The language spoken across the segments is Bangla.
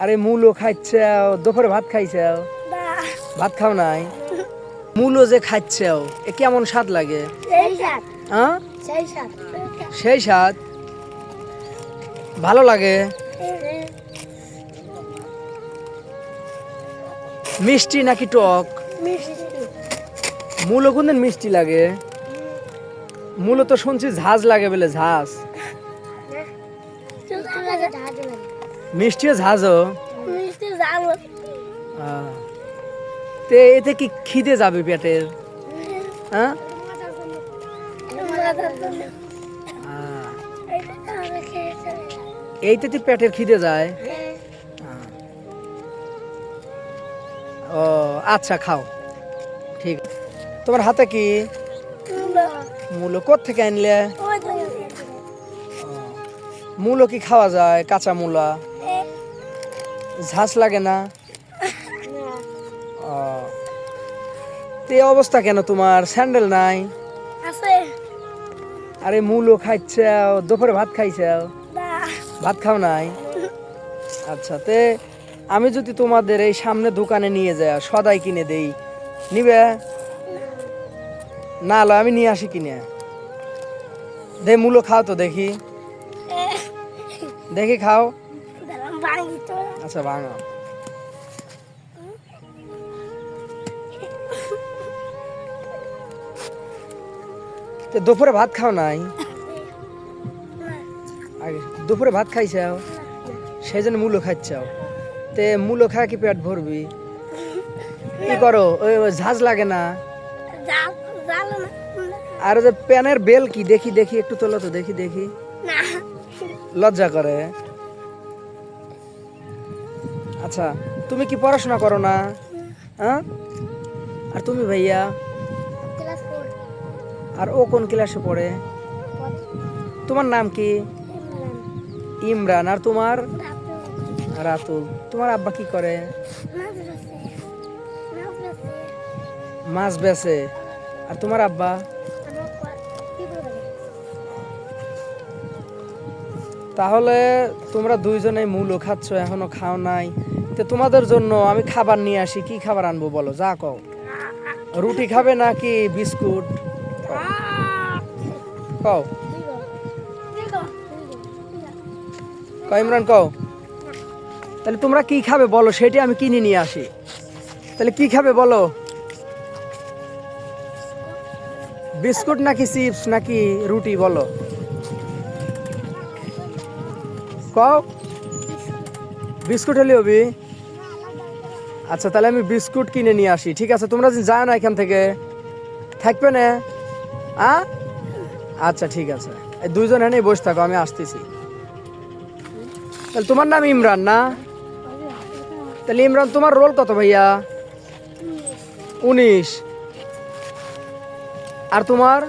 আরে মূলো খাইছাও, দুপুরে ভাত খাইছাও? ভাত খাও নাই? মূলো যে খাইছাও এ কেমন স্বাদ লাগে? হ্যাঁ, সেই স্বাদ ভালো লাগে। মিষ্টি নাকি টক? মূলো কোনদিন মিষ্টি লাগে? মূলো তো শুনছি ঝাঁজ লাগে বলে, ঝাঁজ। মিষ্টিও ঝাঁজও? তে এতে কি খিদে যাবে পেটের? হ্যাঁ, এইটাতে পেটের খিদে যায়। ও আচ্ছা, খাও, ঠিক। তোমার হাতে কি? মূলো কোথা থেকে আনলে? মূলো কি খাওয়া যায়? কাঁচা মূলা ঝাঁজ লাগে না? তে অবস্থা কেন তোমার? স্যান্ডেল নাই? আরে মূলো খাইছাও, দুপুরে ভাত খাইছাও? ভাত খাও নাই? আচ্ছা, তে আমি যদি তোমাদের এই সামনে দোকানে নিয়ে যাই সদাই কিনে দেই, নিবে? না লো, আমি নিয়ে আসি কিনে। দে মূলো খাও তো দেখি, দেখি খাও। আচ্ছা ভাঙো। তো দুপুরে ভাত খাও নাই? আগে দুপুরে ভাত খাইছাও, সেই জন্য মূলো খাইছাও। তে মূলো খায় কি পেট ভরবি? কি করো? ওই ঝাঁজ লাগে না? আর যে প্যানের বেল কি? দেখি দেখি, একটু তোলো তো দেখি দেখি। লজ্জা করে? আচ্ছা, তুমি কি পড়াশোনা করো না? হ্যাঁ, আর তুমি ভাইয়া? আর ও কোন ক্লাসে পড়ে? তোমার নাম কি? ইমরান। আর তোমার? রাতুল। তোমার আব্বা কি করে? মাছ বেচে। আর তোমার আব্বা? তাহলে তোমরা দুইজনে মূলো খাচ্ছ, এখনো খাও নাই। তো তোমাদের জন্য আমি খাবার নিয়ে আসি। কি খাবার আনবো বলো, যা কও। রুটি খাবে নাকি বিস্কুট? কও কও ইমরান, কও। তাহলে তোমরা কি খাবে বলো, সেটা আমি কিনে নিয়ে আসি। তাহলে কি খাবে বলো? বিস্কুট নাকি চিপস নাকি রুটি বলো, কও। বিস্কুট হলে হবে? আচ্ছা, তাহলে আমি বিস্কুট কিনে নিয়ে আসি, ঠিক আছে? তোমরা যায় না এখান থেকে, থাকবে না? আচ্ছা ঠিক আছে, এই দুইজন এনেই বসে থাকো, আমি আসতেছি। তাহলে তোমার নাম ইমরান না? তাহলে ইমরান, তোমার রোল কত ভাইয়া? 19। আর তোমার?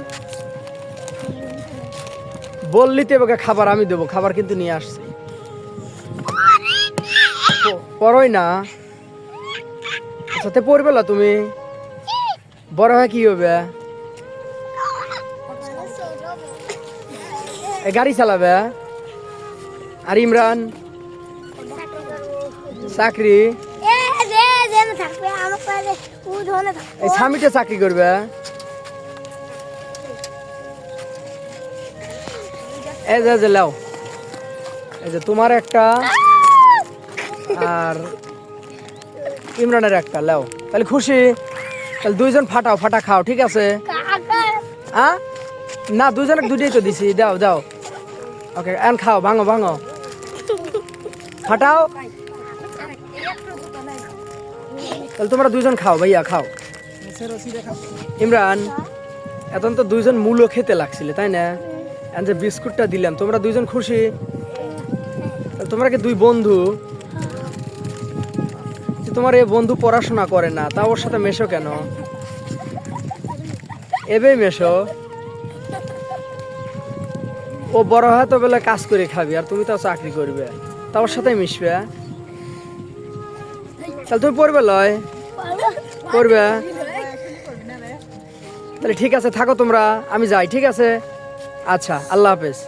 বললি তো এবার খাবার আমি দেবো, খাবার কিন্তু নিয়ে আসছি। পড়োই না? সাথে পড়বে না তুমি? বড় হয় কি হবে? গাড়ি চালাবে? আর ইমরান? চাকরি? এই স্বামীটা চাকরি করবে? এই যে লাও, এই যে তোমার একটা আর ইমরানের একটা লাও। তাহলে খুশি? তাহলে দুইজন ফাটাও, ফাটা খাও, ঠিক আছে? না, দুজনে দুটোই তো দিছি, দাও দাও। ওকে, এন খাও, ভাঙো ভাঙো, ফাটাও। তাহলে তোমরা দুইজন খাও ভাইয়া, খাও। ইমরান, এখন তো দুইজন মূলো খেতে লাগছিল, তাই না? এখন যে বিস্কুটটা দিলাম, তোমরা দুইজন খুশি? তোমরা কি দুই বন্ধু? তোমার এই বন্ধু পড়াশোনা করে না, তা ওর সাথে মেশো কেন? এবেই মেশো। ও বড় হয় তো বলে কাজ করে খাবি, আর তুমি তো চাকরি করবে, তা ওর সাথে মিশবে। তাহলে তুমি পড়বে লয়? পড়বে? তাহলে ঠিক আছে, থাকো তোমরা, আমি যাই, ঠিক আছে? আচ্ছা, আল্লাহ হাফেজ।